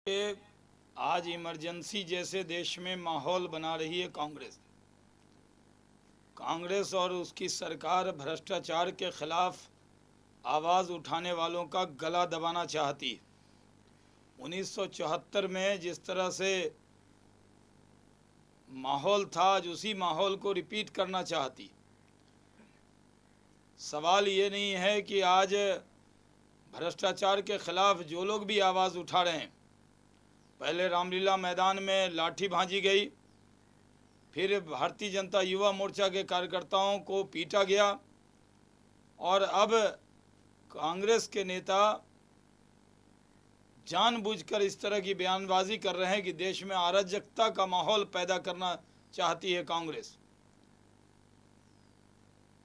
कि आज इमरजेंसी जैसे देश में माहौल बना रही है कांग्रेस और उसकी सरकार भ्रष्टाचार के खिलाफ आवाज़ उठाने वालों का गला दबाना चाहती है। 1974 में जिस तरह से माहौल था, आज उसी माहौल को रिपीट करना चाहती। सवाल ये नहीं है कि आज भ्रष्टाचार के खिलाफ जो लोग भी आवाज़ उठा रहे हैं, पहले रामलीला मैदान में लाठी भांजी गई, फिर भारतीय जनता युवा मोर्चा के कार्यकर्ताओं को पीटा गया और अब कांग्रेस के नेता जानबूझकर इस तरह की बयानबाजी कर रहे हैं कि देश में अराजकता का माहौल पैदा करना चाहती है कांग्रेस।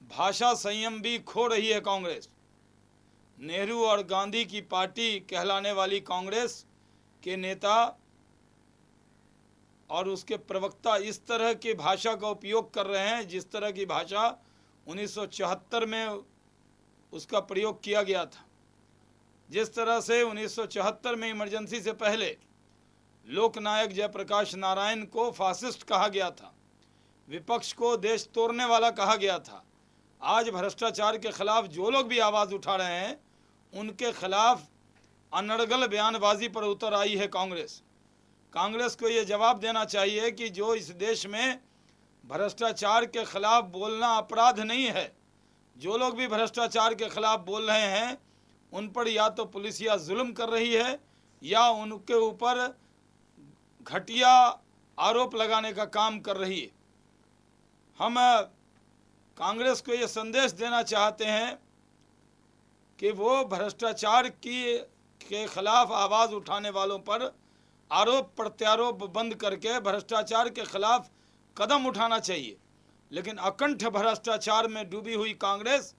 भाषा संयम भी खो रही है कांग्रेस। नेहरू और गांधी की पार्टी कहलाने वाली कांग्रेस के नेता और उसके प्रवक्ता इस तरह की भाषा का उपयोग कर रहे हैं जिस तरह की भाषा 1974 में उसका प्रयोग किया गया था। जिस तरह से 1974 में इमरजेंसी से पहले लोकनायक जयप्रकाश नारायण को फासिस्ट कहा गया था, विपक्ष को देश तोड़ने वाला कहा गया था, आज भ्रष्टाचार के खिलाफ जो लोग भी आवाज़ उठा रहे हैं उनके खिलाफ अनर्गल बयानबाजी पर उतर आई है कांग्रेस। कांग्रेस को ये जवाब देना चाहिए कि जो इस देश में भ्रष्टाचार के खिलाफ बोलना अपराध नहीं है, जो लोग भी भ्रष्टाचार के खिलाफ बोल रहे हैं उन पर या तो पुलिसिया जुल्म कर रही है या उनके ऊपर घटिया आरोप लगाने का काम कर रही है। हम कांग्रेस को ये संदेश देना चाहते हैं कि वो भ्रष्टाचार के खिलाफ आवाज़ उठाने वालों पर आरोप प्रत्यारोप बंद करके भ्रष्टाचार के खिलाफ कदम उठाना चाहिए। लेकिन अकंठ भ्रष्टाचार में डूबी हुई कांग्रेस,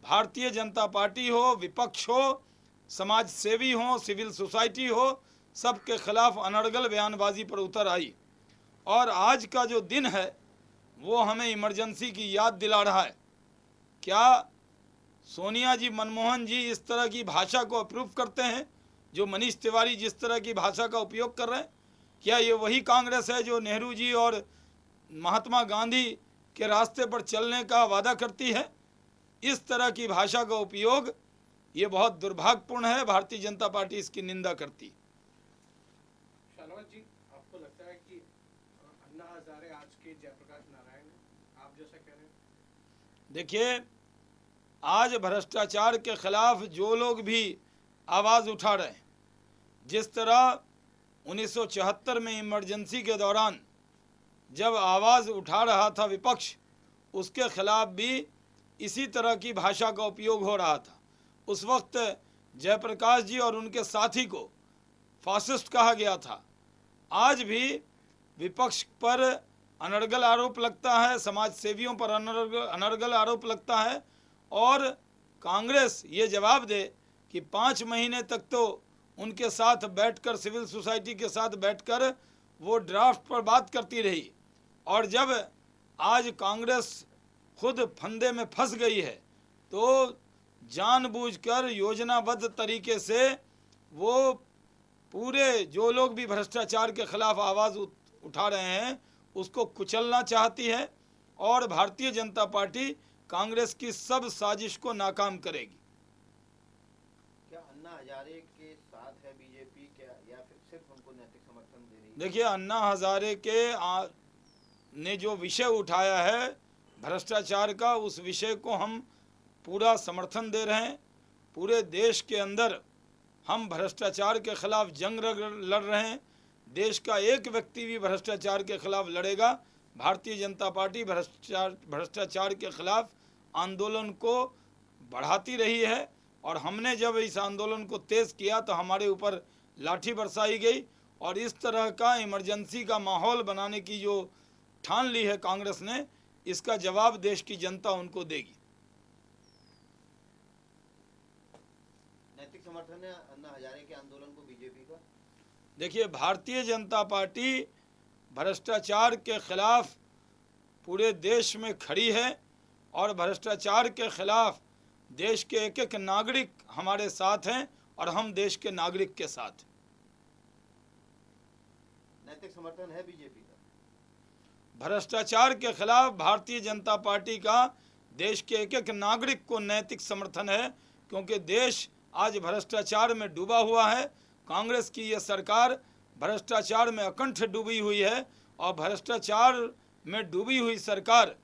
भारतीय जनता पार्टी हो, विपक्ष हो, समाज सेवी हो, सिविल सोसाइटी हो, सबके खिलाफ अनर्गल बयानबाजी पर उतर आई। और आज का जो दिन है वो हमें इमरजेंसी की याद दिला रहा है। क्या सोनिया जी, मनमोहन जी इस तरह की भाषा को अप्रूव करते हैं जो मनीष तिवारी जिस तरह की भाषा का उपयोग कर रहे हैं? क्या ये वही कांग्रेस है जो नेहरू जी और महात्मा गांधी के रास्ते पर चलने का वादा करती है? इस तरह की भाषा का उपयोग ये बहुत दुर्भाग्यपूर्ण है। भारतीय जनता पार्टी इसकी निंदा करती। शाहनवाज जी, आपको लगता है कि अन्ना हजारे आज के जयप्रकाश नारायण हैं, आप जैसा कह रहे हैं? देखिए, आज भ्रष्टाचार के खिलाफ जो लोग भी आवाज़ उठा रहे हैं, जिस तरह 1974 में इमरजेंसी के दौरान जब आवाज़ उठा रहा था विपक्ष, उसके खिलाफ भी इसी तरह की भाषा का उपयोग हो रहा था। उस वक्त जयप्रकाश जी और उनके साथी को फासिस्ट कहा गया था। आज भी विपक्ष पर अनर्गल आरोप लगता है, समाज सेवियों पर अनर्गल आरोप लगता है और कांग्रेस ये जवाब दे कि 5 महीने तक तो उनके साथ बैठकर, सिविल सोसाइटी के साथ बैठकर वो ड्राफ्ट पर बात करती रही। और जब आज कांग्रेस खुद फंदे में फंस गई है तो जानबूझकर योजनाबद्ध तरीके से वो पूरे जो लोग भी भ्रष्टाचार के खिलाफ आवाज़ उठा रहे हैं उसको कुचलना चाहती है और भारतीय जनता पार्टी कांग्रेस की सब साजिश को नाकाम करेगी। क्या अन्ना हजारे के साथ है बीजेपी क्या, या फिर सिर्फ उनको नैतिक समर्थन दे रही है? देखिए, अन्ना हजारे ने जो विषय उठाया है भ्रष्टाचार का, उस विषय को हम पूरा समर्थन दे रहे हैं। पूरे देश के अंदर हम भ्रष्टाचार के खिलाफ जंग लड़ रहे हैं। देश का एक व्यक्ति भी भ्रष्टाचार के खिलाफ लड़ेगा। भारतीय जनता पार्टी भ्रष्टाचार के खिलाफ आंदोलन को बढ़ाती रही है और हमने जब इस आंदोलन को तेज़ किया तो हमारे ऊपर लाठी बरसाई गई और इस तरह का इमरजेंसी का माहौल बनाने की जो ठान ली है कांग्रेस ने, इसका जवाब देश की जनता उनको देगी। नैतिक समर्थन है अन्ना हजारे के आंदोलन को बीजेपी का? देखिए, भारतीय जनता पार्टी भ्रष्टाचार के खिलाफ पूरे देश में खड़ी है और भ्रष्टाचार के खिलाफ देश के एक एक नागरिक हमारे साथ हैं और हम देश के नागरिक के साथ। नैतिक समर्थन है बीजेपी का? भ्रष्टाचार के खिलाफ भारतीय जनता पार्टी का देश के एक एक नागरिक को नैतिक समर्थन है, क्योंकि देश आज भ्रष्टाचार में डूबा हुआ है। कांग्रेस की यह सरकार भ्रष्टाचार में अकंठ डूबी हुई है, और भ्रष्टाचार में डूबी हुई सरकार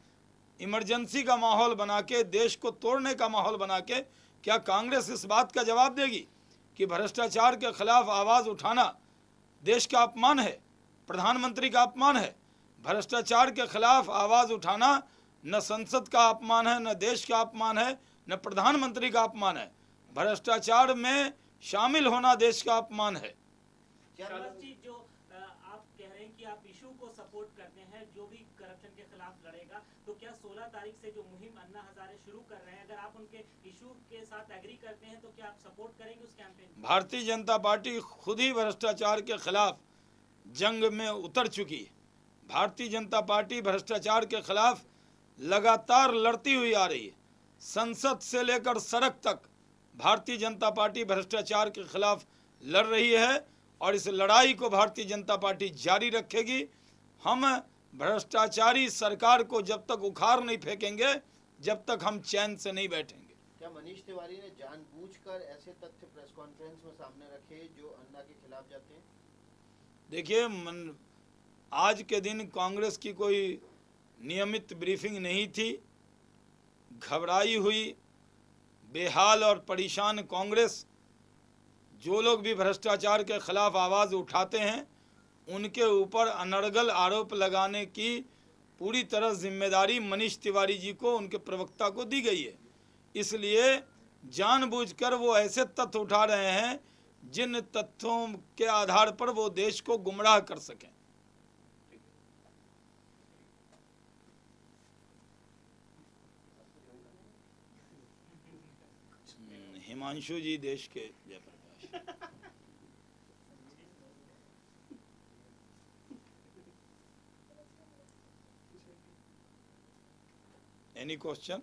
इमरजेंसी का माहौल बना के, देश को तोड़ने का माहौल बना के, क्या कांग्रेस इस बात का जवाब देगी कि भ्रष्टाचार के खिलाफ आवाज़ उठाना देश का अपमान है, प्रधानमंत्री का अपमान है? भ्रष्टाचार के खिलाफ आवाज़ उठाना न संसद का अपमान है, न देश का अपमान है, न प्रधानमंत्री का अपमान है। भ्रष्टाचार में शामिल होना देश का अपमान है। शाहनवाज जी, जो आप कह रहे हैं कि आप इशू को सपोर्ट करते हैं, जो भी करप्शन के खिलाफ लड़ेगा, तो क्या 16 तारीख से जो मुहिम अन्ना हजारे शुरू कर रहे हैं, अगर आप उनके इशू के साथ एग्री करते हैं तो क्या आप सपोर्ट करेंगे उस कैंपेन? भारतीय जनता पार्टी खुद ही भ्रष्टाचार के खिलाफ जंग में उतर चुकी है। भारतीय जनता पार्टी भ्रष्टाचार के खिलाफ लगातार लड़ती हुई आ रही है। संसद से लेकर सड़क तक भारतीय जनता पार्टी भ्रष्टाचार के खिलाफ लड़ रही है, और इस लड़ाई को भारतीय जनता पार्टी जारी रखेगी। हम भ्रष्टाचारी सरकार को जब तक उखाड़ नहीं फेंकेंगे, जब तक हम चैन से नहीं बैठेंगे। क्या मनीष तिवारी ने जानबूझकर ऐसे तथ्य प्रेस कॉन्फ्रेंस में सामने रखे जो अन्ना के खिलाफ जाते हैं? देखिए, आज के दिन कांग्रेस की कोई नियमित ब्रीफिंग नहीं थी। घबराई हुई, बेहाल और परेशान कांग्रेस, जो लोग भी भ्रष्टाचार के खिलाफ आवाज़ उठाते हैं उनके ऊपर अनर्गल आरोप लगाने की पूरी तरह जिम्मेदारी मनीष तिवारी जी को, उनके प्रवक्ता को दी गई है। इसलिए जानबूझकर वो ऐसे तथ्य उठा रहे हैं जिन तथ्यों के आधार पर वो देश को गुमराह कर सकें। हिमांशु जी देश के जयप्रकाश। Any question?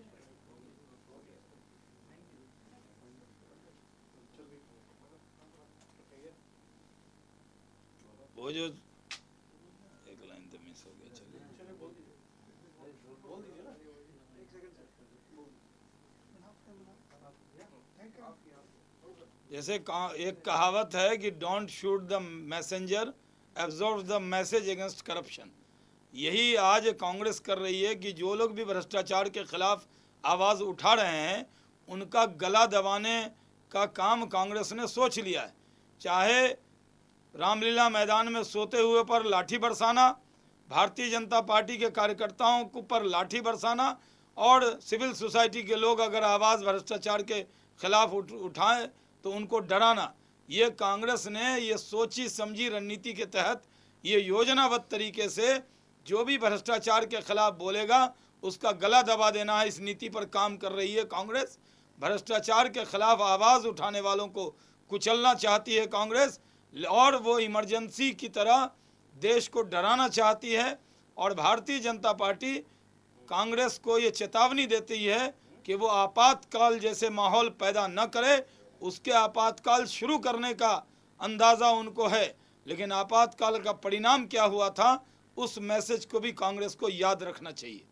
वो जो एक लाइन तो मिस हो गया, चलिए बोल दीजिए ना, एक सेकंड से जैसे एक कहावत है कि don't shoot the messenger, absorb the message against corruption. यही आज कांग्रेस कर रही है कि जो लोग भी भ्रष्टाचार के खिलाफ आवाज़ उठा रहे हैं उनका गला दबाने का काम कांग्रेस ने सोच लिया है। चाहे रामलीला मैदान में सोते हुए पर लाठी बरसाना, भारतीय जनता पार्टी के कार्यकर्ताओं को पर लाठी बरसाना, और सिविल सोसाइटी के लोग अगर आवाज़ भ्रष्टाचार के खिलाफ उठाएं तो उनको डराना। ये कांग्रेस ने ये सोची समझी रणनीति के तहत ये योजनाबद्ध तरीके से जो भी भ्रष्टाचार के खिलाफ बोलेगा उसका गला दबा देना है, इस नीति पर काम कर रही है कांग्रेस। भ्रष्टाचार के खिलाफ आवाज़ उठाने वालों को कुचलना चाहती है कांग्रेस, और वो इमरजेंसी की तरह देश को डराना चाहती है। और भारतीय जनता पार्टी कांग्रेस को ये चेतावनी देती है कि वो आपातकाल जैसे माहौल पैदा न करे। उसके आपातकाल शुरू करने का अंदाज़ा उनको है, लेकिन आपातकाल का परिणाम क्या हुआ था उस मैसेज को भी कांग्रेस को याद रखना चाहिए।